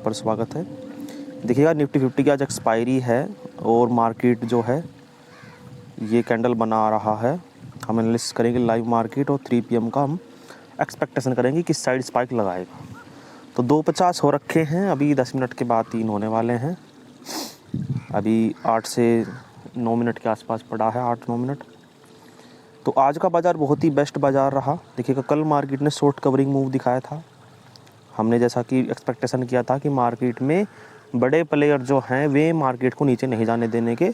पर स्वागत है। देखिएगा निफ्टी 50 की आज एक्सपायरी है और मार्केट जो है ये कैंडल बना रहा है। हम एनालिसिस करेंगे लाइव मार्केट और 3 PM का हम एक्सपेक्टेशन करेंगे किस साइड स्पाइक लगाएगा। तो 250 हो रखे हैं, अभी 10 मिनट के बाद 3 होने वाले हैं। अभी 8 से 9 मिनट के आसपास पड़ा है, 8-9 मिनट। तो आज का बाज़ार बहुत ही बेस्ट बाज़ार रहा। देखिएगा कल मार्केट ने शॉर्ट कवरिंग मूव दिखाया था। हमने जैसा कि एक्सपेक्टेशन किया था कि मार्केट में बड़े प्लेयर जो हैं वे मार्केट को नीचे नहीं जाने देने के,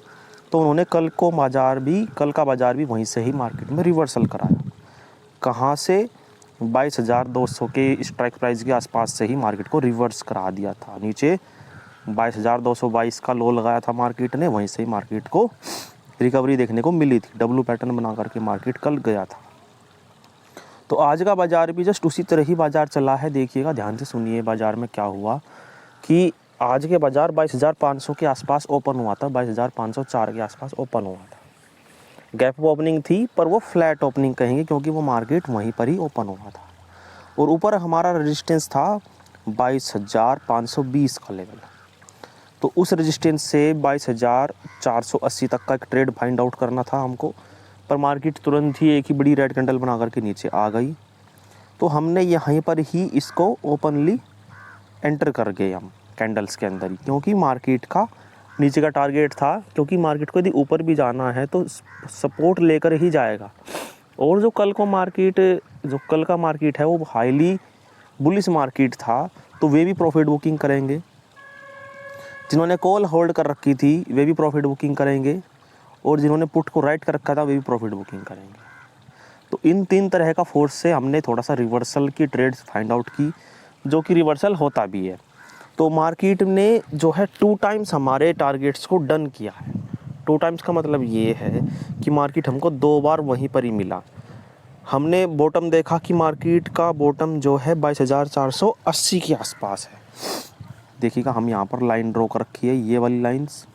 तो उन्होंने कल का बाज़ार भी वहीं से ही मार्केट में रिवर्सल कराया। कहाँ से? 22,200 के स्ट्राइक प्राइस के आसपास से ही मार्केट को रिवर्स करा दिया था। नीचे 22,222 का लो लगाया था मार्केट ने, वहीं से ही मार्केट को रिकवरी देखने को मिली थी। डब्लू पैटर्न बना करके मार्केट कल गया था। तो आज का बाज़ार भी जस्ट उसी तरह ही बाज़ार चला है। देखिएगा, ध्यान से सुनिए बाज़ार में क्या हुआ कि आज के बाज़ार 22,500 के आसपास ओपन हुआ था। 22,504 के आसपास ओपन हुआ था। गैप ओपनिंग थी पर वो फ्लैट ओपनिंग कहेंगे क्योंकि वो मार्केट वहीं पर ही ओपन हुआ था। और ऊपर हमारा रेजिस्टेंस था 22,520 का लेवल। तो उस रेजिस्टेंस से 22,480 तक का एक ट्रेड फाइंड आउट करना था हमको, पर मार्केट तुरंत ही एक ही बड़ी रेड कैंडल बना करके नीचे आ गई। तो हमने यहीं पर ही इसको ओपनली एंटर कर गए हम कैंडल्स के अंदर ही, क्योंकि मार्केट का नीचे का टारगेट था। क्योंकि मार्केट को यदि ऊपर भी जाना है तो सपोर्ट लेकर ही जाएगा। और जो कल का मार्केट है वो हाईली बुलिश मार्केट था, तो वे भी प्रॉफिट बुकिंग करेंगे। जिन्होंने कॉल होल्ड कर रखी थी वे भी प्रॉफिट बुकिंग करेंगे, और जिन्होंने पुट को राइट कर रखा था वे भी प्रॉफिट बुकिंग करेंगे। तो इन 3 तरह का फोर्स से हमने थोड़ा सा रिवर्सल की ट्रेड्स फाइंड आउट की, जो कि रिवर्सल होता भी है। तो मार्केट ने जो है 2 टाइम्स हमारे टारगेट्स को डन किया है। 2 टाइम्स का मतलब ये है कि मार्केट हमको 2 बार वहीं पर ही मिला। हमने बॉटम देखा कि मार्केट का बॉटम जो है 22,480 के आसपास है। देखिएगा, हम यहाँ पर लाइन ड्रॉ कर रखी है, ये वाली लाइन्स,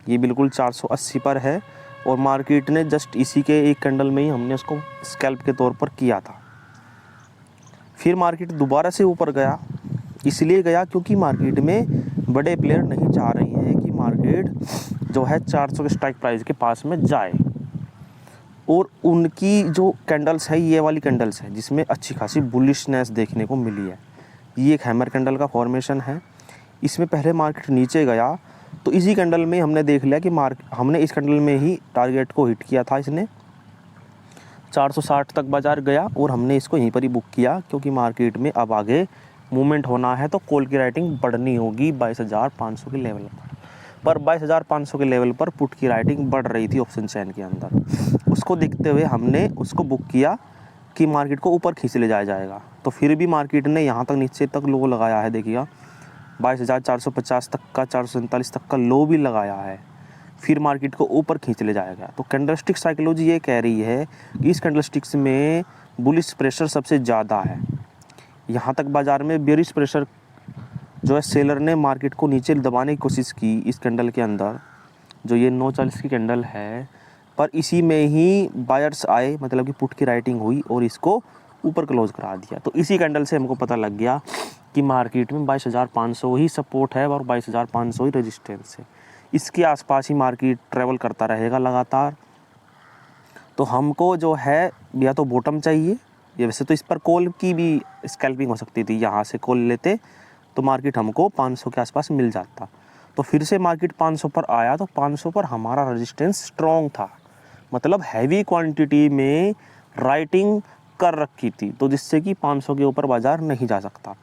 ये बिल्कुल 480 पर है। और मार्केट ने जस्ट इसी के एक कैंडल में ही हमने उसको स्कैल्प के तौर पर किया था। फिर मार्केट दोबारा से ऊपर गया, इसलिए गया क्योंकि मार्केट में बड़े प्लेयर नहीं चाह रहे हैं कि मार्केट जो है 400 के स्ट्राइक प्राइस के पास में जाए। और उनकी जो कैंडल्स है, ये वाली कैंडल्स है जिसमें अच्छी खासी बुलिशनेस देखने को मिली है। ये एक हैमर कैंडल का फॉर्मेशन है। इसमें पहले मार्केट नीचे गया, तो इसी कैंडल में हमने देख लिया कि हमने इस कैंडल में ही टारगेट को हिट किया था। इसने 460 तक बाज़ार गया और हमने इसको यहीं पर ही बुक किया, क्योंकि मार्केट में अब आगे मूवमेंट होना है तो कॉल की राइटिंग बढ़नी होगी 22,500 के लेवल पर 22,500 के लेवल पर पुट की राइटिंग बढ़ रही थी ऑप्शन चैन के अंदर। उसको देखते हुए हमने उसको बुक किया कि मार्केट को ऊपर खींच ले जाएगा। तो फिर भी मार्केट ने यहाँ तक नीचे तक लो लगाया है। देखिएगा, 22,450 तक का, 447 तक का लो भी लगाया है। फिर मार्केट को ऊपर खींच ले जाएगा। तो कैंडलस्टिक साइकोलॉजी ये कह रही है कि इस कैंडलस्टिक्स में बुलिश प्रेशर सबसे ज़्यादा है। यहाँ तक बाज़ार में बेरिश प्रेशर जो है, सेलर ने मार्केट को नीचे दबाने की कोशिश की इस कैंडल के अंदर, जो ये 940 की कैंडल है। पर इसी में ही बायर्स आए, मतलब कि पुट की राइटिंग हुई और इसको ऊपर क्लोज करा दिया। तो इसी कैंडल से हमको पता लग गया कि मार्केट में 22,500 ही सपोर्ट है और 22,500 ही रेजिस्टेंस है। इसके आसपास ही मार्केट ट्रेवल करता रहेगा लगातार। तो हमको जो है या तो बॉटम चाहिए, या वैसे तो इस पर कॉल की भी स्कैल्पिंग हो सकती थी। यहाँ से कॉल लेते तो मार्केट हमको 500 के आसपास मिल जाता। तो फिर से मार्केट 500 पर आया, तो 500 पर हमारा रेजिस्टेंस स्ट्रॉन्ग था, मतलब हैवी क्वांटिटी में राइटिंग कर रखी थी, तो जिससे कि 500 के ऊपर बाज़ार नहीं जा सकता।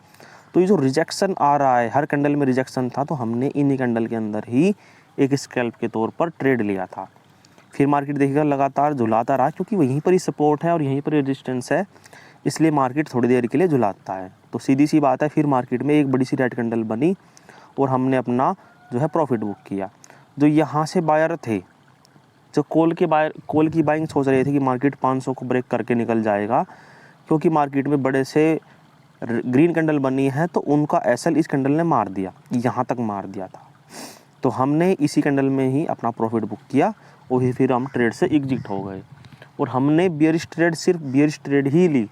तो ये जो रिजेक्शन आ रहा है, हर कैंडल में रिजेक्शन था, तो हमने इन्हीं कैंडल के अंदर ही एक स्कैल्प के तौर पर ट्रेड लिया था। फिर मार्केट देखिएगा लगातार झुलाता रहा, क्योंकि वहीं पर ही सपोर्ट है और यहीं पर रेजिस्टेंस है, इसलिए मार्केट थोड़ी देर के लिए झुलाता है। तो सीधी सी बात है, फिर मार्केट में एक बड़ी सी रेड कैंडल बनी और हमने अपना जो है प्रॉफिट बुक किया। जो यहाँ से बायर थे, जो कॉल की बाइंग सोच रहे थे कि मार्केट 500 को ब्रेक करके निकल जाएगा, क्योंकि मार्केट में बड़े से ग्रीन कैंडल बनी है, तो उनका एसएल इस कैंडल ने मार दिया, यहाँ तक मार दिया था। तो हमने इसी कैंडल में ही अपना प्रॉफिट बुक किया और फिर हम ट्रेड से एग्जिट हो गए। और हमने बियरिश ट्रेड, सिर्फ बियरिश ट्रेड ही ली,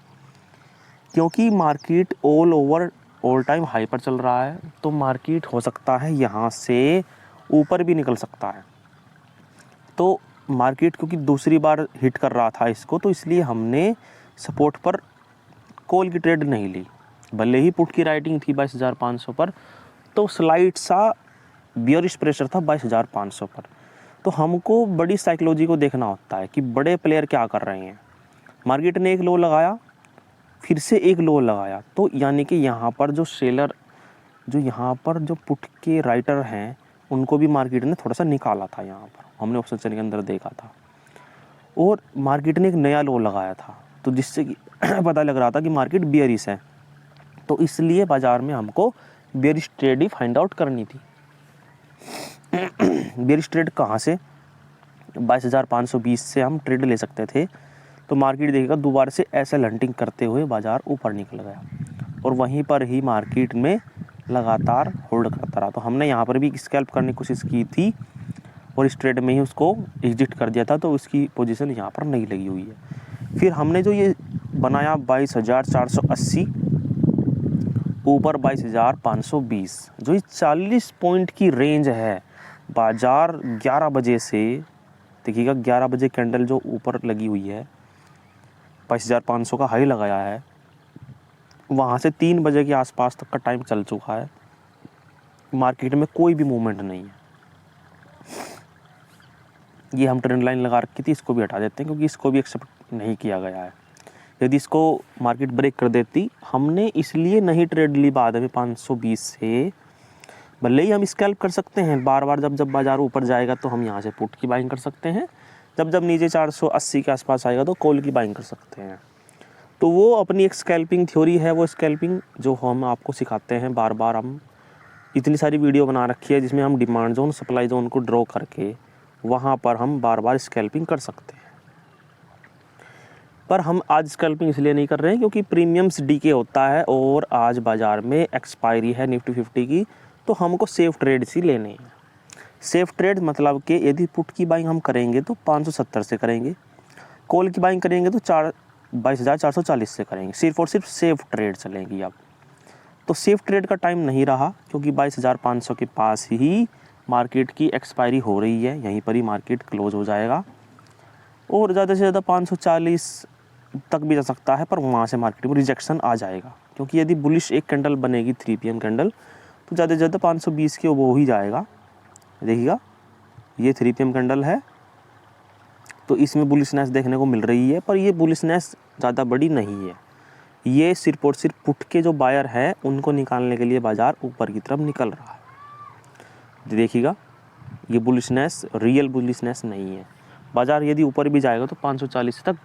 क्योंकि market all over all time high पर चल रहा है, तो मार्केट हो सकता है यहाँ से ऊपर भी निकल सकता है। तो मार्केट क्योंकि दूसरी बार हिट कर रहा था इसको, तो इसलिए हमने सपोर्ट पर कॉल की ट्रेड नहीं ली। भले ही पुट की राइटिंग थी 22,500 पर, तो स्लाइड सा बियरिश प्रेशर था 22,500 पर। तो हमको बड़ी साइकोलॉजी को देखना होता है कि बड़े प्लेयर क्या कर रहे हैं। मार्केट ने एक लो लगाया, फिर से एक लो लगाया, तो यानी कि यहाँ पर जो सेलर, जो यहाँ पर जो पुट के राइटर हैं, उनको भी मार्केट ने थोड़ा सा निकाला था। यहाँ पर हमने ऑप्शन चेन के अंदर देखा था, और मार्केट ने एक नया लो लगाया था, तो जिससे कि पता लग रहा था कि मार्केट बियरिश है। तो इसलिए बाज़ार में हमको बियरिश ट्रेड ही फाइंड आउट करनी थी। बियरिश ट्रेड कहाँ से? 22,520 से हम ट्रेड ले सकते थे। तो मार्केट देखिएगा दोबारा से एसएल हंटिंग करते हुए बाज़ार ऊपर निकल गया, और वहीं पर ही मार्केट में लगातार होल्ड करता रहा। तो हमने यहाँ पर भी स्कैल्प करने की कोशिश की थी, और इस ट्रेड में ही उसको एग्जिट कर दिया था, तो उसकी पोजीशन यहाँ पर नहीं लगी हुई है। फिर हमने जो ये बनाया 22,480, ऊपर 22,520, जो ये 40 पॉइंट की रेंज है। बाज़ार 11 बजे से देखिएगा, 11 बजे कैंडल जो ऊपर लगी हुई है, 22,500 का हाई लगाया है, वहाँ से 3 बजे के आसपास तक का टाइम चल चुका है, मार्केट में कोई भी मूवमेंट नहीं है। ये हम ट्रेंड लाइन लगा रखी थी, इसको भी हटा देते हैं क्योंकि इसको भी एक्सेप्ट नहीं किया गया है। यदि इसको मार्केट ब्रेक कर देती, हमने इसलिए नहीं ट्रेड ली बाद में 520 से। भले ही हम स्कैल्प कर सकते हैं बार बार, जब जब बाज़ार ऊपर जाएगा तो हम यहाँ से पुट की बाइंग कर सकते हैं, जब जब नीचे 480 के आसपास आएगा तो कॉल की बाइंग कर सकते हैं। तो वो अपनी एक स्कैल्पिंग थ्योरी है, वो स्कैल्पिंग जो हम आपको सिखाते हैं बार बार। हम इतनी सारी वीडियो बना रखी है जिसमें हम डिमांड जोन, सप्लाई जोन को ड्रॉ करके वहाँ पर हम बार बार स्कैल्पिंग कर सकते हैं। पर हम आज स्कैल्पिंग इसलिए नहीं कर रहे हैं क्योंकि प्रीमियम्स डीके होता है, और आज बाज़ार में एक्सपायरी है निफ्टी 50 की, तो हमको सेफ ट्रेड ही लेने हैं। सेफ ट्रेड मतलब कि यदि पुट की बाइंग हम करेंगे तो 570 से करेंगे, कॉल की बाइंग करेंगे तो 22,440 से करेंगे। सिर्फ और सिर्फ सेफ ट्रेड चलेंगी अब। तो सेफ ट्रेड का टाइम नहीं रहा, क्योंकि 22,500 के पास ही मार्केट की एक्सपायरी हो रही है, यहीं पर ही मार्केट क्लोज हो जाएगा, और ज़्यादा से ज़्यादा 540 तक भी जा सकता है, पर वहाँ से मार्केट में रिजेक्शन आ जाएगा। क्योंकि यदि बुलिश एक कैंडल बनेगी 3 PM कैंडल, तो ज़्यादा से ज़्यादा 520 के वो ही जाएगा। देखिएगा ये 3 PM कैंडल है, तो इसमें बुलिशनेस देखने को मिल रही है, पर ये बुलिशनेस ज़्यादा बड़ी नहीं है। ये सिर्फ और सिर्फ पुट के जो बायर हैं उनको निकालने के लिए बाज़ार ऊपर की तरफ निकल रहा है। देखिएगा ये बुलिशनेस रियल बुलिशनेस नहीं है। बाज़ार यदि ऊपर भी जाएगा तो 540 तक,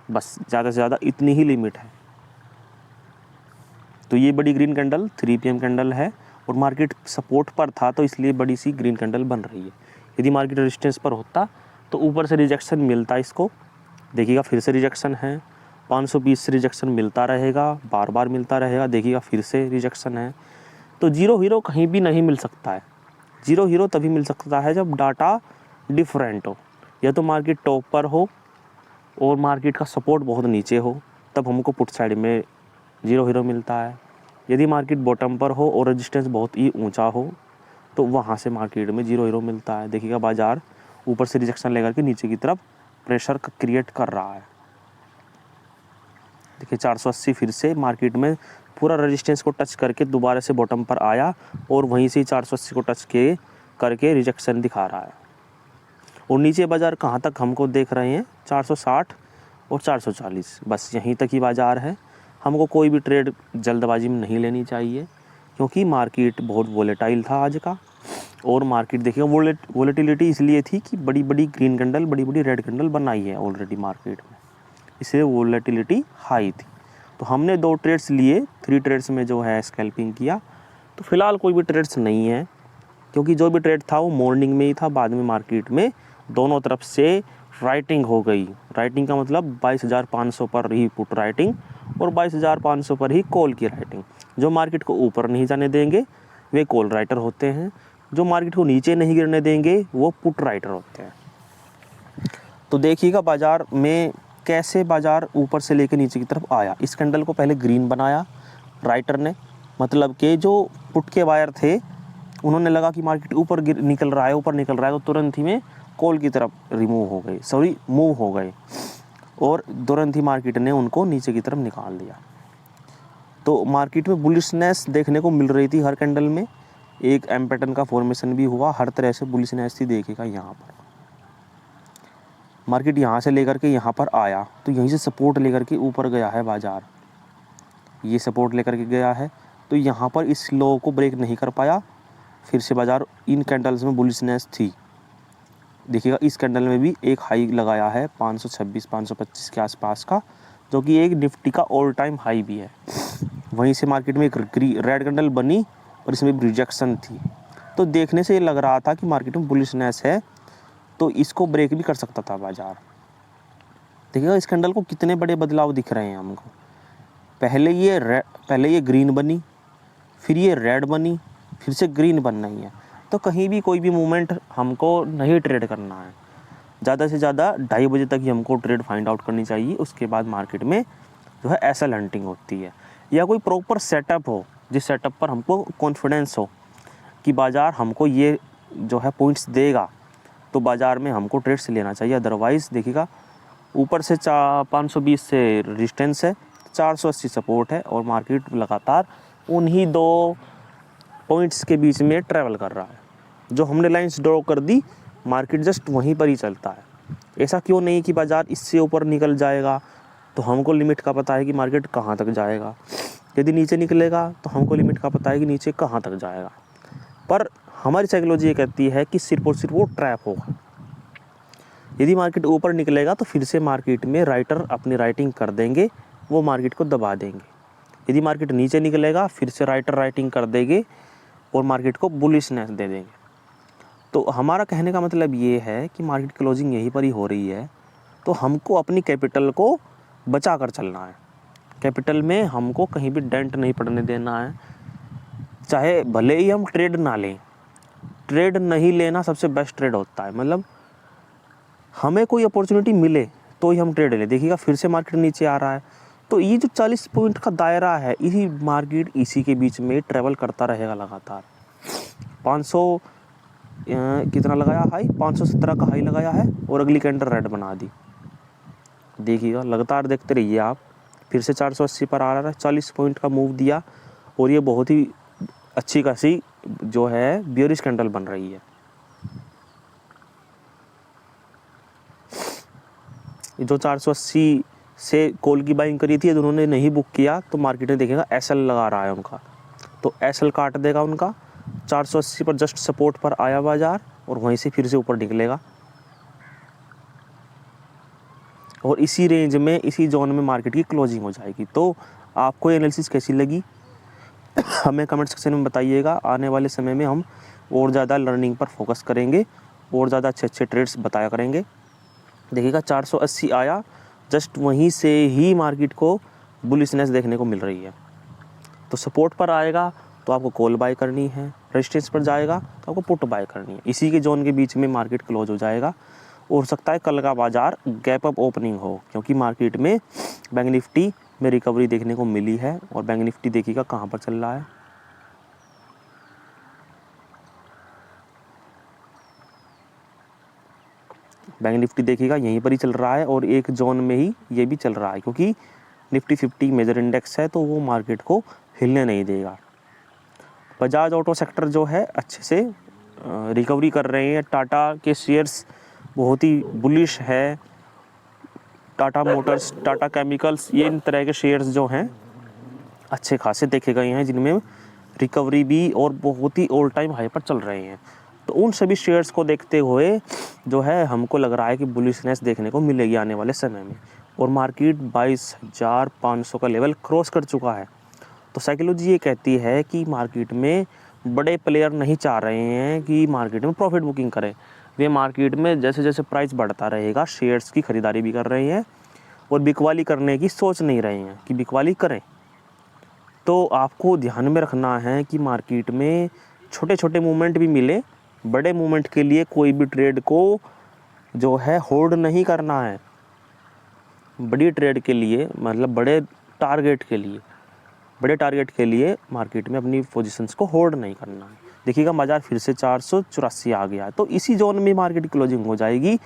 बस ज़्यादा से ज़्यादा इतनी ही लिमिट है। तो ये बड़ी ग्रीन कैंडल 3 PM कैंडल है, और मार्केट सपोर्ट पर था, तो इसलिए बड़ी सी ग्रीन कैंडल बन रही है। यदि मार्केट रेजिस्टेंस पर होता तो ऊपर से रिजेक्शन मिलता इसको। देखिएगा फिर से रिजेक्शन है, 520 से रिजेक्शन मिलता रहेगा, बार बार मिलता रहेगा। देखिएगा फिर से रिजेक्शन है। तो जीरो हीरो कहीं भी नहीं मिल सकता है। जीरो हीरो तभी मिल सकता है जब डाटा डिफरेंट हो, या तो मार्केट टॉप पर हो और मार्केट का सपोर्ट बहुत नीचे हो, तब हमको पुट साइड में जीरो हीरो मिलता है। यदि मार्केट बॉटम पर हो और रेजिस्टेंस बहुत ही ऊंचा हो, तो वहाँ से मार्केट में जीरो हीरो मिलता है। देखिएगा बाज़ार ऊपर से रिजेक्शन लेकर के नीचे की तरफ प्रेशर क्रिएट कर रहा है। देखिए 480 फिर से मार्केट में पूरा रेजिस्टेंस को टच करके दोबारा से बॉटम पर आया, और वहीं से 480 को टच के करके रिजेक्शन दिखा रहा है। और नीचे बाज़ार कहाँ तक हमको देख रहे हैं, 460 और 440, बस यहीं तक ही बाज़ार है। हमको कोई भी ट्रेड जल्दबाजी में नहीं लेनी चाहिए, क्योंकि मार्केट बहुत वोलेटाइल था आज का। और मार्केट देखिए वोलेटिलिटी इसलिए थी कि बड़ी बड़ी ग्रीन कैंडल, बड़ी बड़ी रेड कैंडल बनाई है ऑलरेडी मार्केट में, इसलिए वोलेटिलिटी हाई थी। तो हमने 2 ट्रेड्स लिए, 3 ट्रेड्स में जो है स्कैल्पिंग किया। तो फिलहाल कोई भी ट्रेड्स नहीं है, क्योंकि जो भी ट्रेड था वो मॉर्निंग में ही था। बाद में मार्केट में दोनों तरफ से राइटिंग हो गई। राइटिंग का मतलब 22,500 पर ही पुट राइटिंग और 22,500 पर ही कॉल की राइटिंग। जो मार्केट को ऊपर नहीं जाने देंगे वे कॉल राइटर होते हैं, जो मार्केट को नीचे नहीं गिरने देंगे वो पुट राइटर होते हैं। तो देखिएगा बाज़ार में कैसे बाज़ार ऊपर से लेकर नीचे की तरफ आया। इस कैंडल को पहले ग्रीन बनाया राइटर ने, मतलब कि जो पुट के बायर थे उन्होंने लगा कि मार्केट ऊपर निकल रहा है तो तुरंत ही में कॉल की तरफ मूव हो गए और तुरंत ही मार्केट ने उनको नीचे की तरफ निकाल दिया। तो मार्केट में बुलिशनेस देखने को मिल रही थी हर कैंडल में, एक एम पैटर्न का फॉर्मेशन भी हुआ, हर तरह से बुलिशनेस थी। देखिएगा यहाँ पर मार्केट यहाँ से लेकर के यहाँ पर आया तो यहीं से सपोर्ट लेकर के ऊपर गया है बाजार, ये सपोर्ट लेकर के गया है। तो यहाँ पर इस लो को ब्रेक नहीं कर पाया, फिर से बाजार इन कैंडल्स में बुलिशनेस थी। देखिएगा इस कैंडल में भी एक हाई लगाया है 526 525 के आसपास का, जो कि एक निफ्टी का ऑल टाइम हाई भी है। वहीं से मार्केट में एक रेड कैंडल बनी और इसमें भी रिजेक्शन थी। तो देखने से ये लग रहा था कि मार्केट में बुलिशनेस है, तो इसको ब्रेक भी कर सकता था बाजार। देखिएगा इस कैंडल को कितने बड़े बदलाव दिख रहे हैं हमको। पहले ये ग्रीन बनी, फिर ये रेड बनी, फिर से ग्रीन बन रही है। तो कहीं भी कोई भी मूवमेंट हमको नहीं ट्रेड करना है, ज़्यादा से ज़्यादा 2:30 बजे तक ही हमको ट्रेड फाइंड आउट करनी चाहिए। उसके बाद मार्केट में जो है एसएल हंटिंग होती है, या कोई प्रॉपर सेटअप हो जिस सेटअप पर हमको कॉन्फिडेंस हो कि बाज़ार हमको ये जो है पॉइंट्स देगा, तो बाज़ार में हमको ट्रेड्स लेना चाहिए। अदरवाइज़ देखिएगा ऊपर से 520 से रेजिस्टेंस है, 480 सपोर्ट है और मार्केट लगातार उन्हीं 2 पॉइंट्स के बीच में ट्रैवल कर रहा है। जो हमने लाइंस ड्रॉ कर दी, मार्केट जस्ट वहीं पर ही चलता है। ऐसा क्यों नहीं कि बाज़ार इससे ऊपर निकल जाएगा, तो हमको लिमिट का पता है कि मार्केट कहाँ तक जाएगा। यदि नीचे निकलेगा तो हमको लिमिट का पता है कि नीचे कहाँ तक जाएगा। पर हमारी साइकोलॉजी ये कहती है कि सिर्फ और सिर्फ वो ट्रैप होगा। यदि मार्केट ऊपर निकलेगा तो फिर से मार्केट में राइटर अपनी राइटिंग कर देंगे, वो मार्केट को दबा देंगे। यदि मार्केट नीचे निकलेगा फिर से राइटर राइटिंग कर देंगे और मार्केट को बुलिशनेस दे देंगे। तो हमारा कहने का मतलब ये है कि मार्केट क्लोजिंग यहीं पर ही हो रही है, तो हमको अपनी कैपिटल को बचा कर चलना है। कैपिटल में हमको कहीं भी डेंट नहीं पड़ने देना है। चाहे भले ही हम ट्रेड ना लें, ट्रेड नहीं लेना सबसे बेस्ट ट्रेड होता है। मतलब हमें कोई अपॉर्चुनिटी मिले तो ही हम ट्रेड लें। देखिएगा फिर से मार्केट नीचे आ रहा है, तो ये जो 40 पॉइंट का दायरा है, इसी मार्केट इसी के बीच में ट्रेवल करता रहेगा लगातार। 500 कितना लगाया हाई, 517 का हाई लगाया है और अगली कैंडल रेड बना दी। देखिएगा लगातार देखते रहिए आप, फिर से 480 पर आ रहा है, 40 पॉइंट का मूव दिया और ये बहुत ही अच्छी खासी जो है बियरिश कैंडल बन रही है। जो 480 से कॉल की बाइंग करी थी, उन्होंने नहीं बुक किया तो मार्केट में देखेगा एसएल लगा रहा है उनका, तो एसएल काट देगा उनका। 480 पर जस्ट सपोर्ट पर आया बाजार और वहीं से फिर से ऊपर निकलेगा और इसी रेंज में, इसी जोन में मार्केट की क्लोजिंग हो जाएगी। तो आपको ये एनालिसिस कैसी लगी हमें कमेंट सेक्शन में बताइएगा। आने वाले समय में हम और ज़्यादा लर्निंग पर फोकस करेंगे और ज़्यादा अच्छे ट्रेड्स बताया करेंगे। देखिएगा 480 आया, जस्ट वहीं से ही मार्केट को बुलिशनेस देखने को मिल रही है। तो सपोर्ट पर आएगा तो आपको कॉल बाय करनी है, रेजिस्टेंस पर जाएगा तो आपको पुट बाय करनी है। इसी के जोन के बीच में मार्केट क्लोज हो जाएगा। हो सकता है कल का बाजार गैप अप ओपनिंग हो, क्योंकि मार्केट में बैंक निफ्टी में रिकवरी देखने को मिली है। और बैंक निफ्टी देखिएगा कहाँ पर चल रहा है, बैंक निफ्टी देखिएगा यहीं पर ही चल रहा है और एक जोन में ही ये भी चल रहा है, क्योंकि निफ्टी 50 मेजर इंडेक्स है तो वो मार्केट को हिलने नहीं देगा। बजाज ऑटो सेक्टर जो है अच्छे से रिकवरी कर रहे हैं। टाटा के शेयर्स बहुत ही बुलिश है, टाटा मोटर्स, टाटा केमिकल्स, ये इन तरह के शेयर्स जो हैं अच्छे खासे देखे गए हैं, जिनमें रिकवरी भी और बहुत ही ऑल टाइम हाई पर चल रहे हैं। तो उन सभी शेयर्स को देखते हुए जो है हमको लग रहा है कि बुलिशनेस देखने को मिलेगी आने वाले समय में। और मार्केट 22,500 का लेवल क्रॉस कर चुका है। तो साइकोलॉजी ये कहती है कि मार्केट में बड़े प्लेयर नहीं चाह रहे हैं कि मार्केट में प्रॉफिट बुकिंग करें। वे मार्केट में जैसे जैसे प्राइस बढ़ता रहेगा शेयर्स की खरीदारी भी कर रहे हैं और बिकवाली करने की सोच नहीं रहे हैं कि बिकवाली करें। तो आपको ध्यान में रखना है कि मार्केट में छोटे छोटे मूवमेंट भी मिले, बड़े मूवमेंट के लिए कोई भी ट्रेड को जो है होल्ड नहीं करना है। बड़ी ट्रेड के लिए, मतलब बड़े टारगेट के लिए बड़े टारगेट के लिए मार्केट में अपनी पोजीशंस को होल्ड नहीं करना है। देखिएगा बाजार फिर से 484 आ गया है, तो इसी जोन में मार्केट क्लोजिंग हो जाएगी।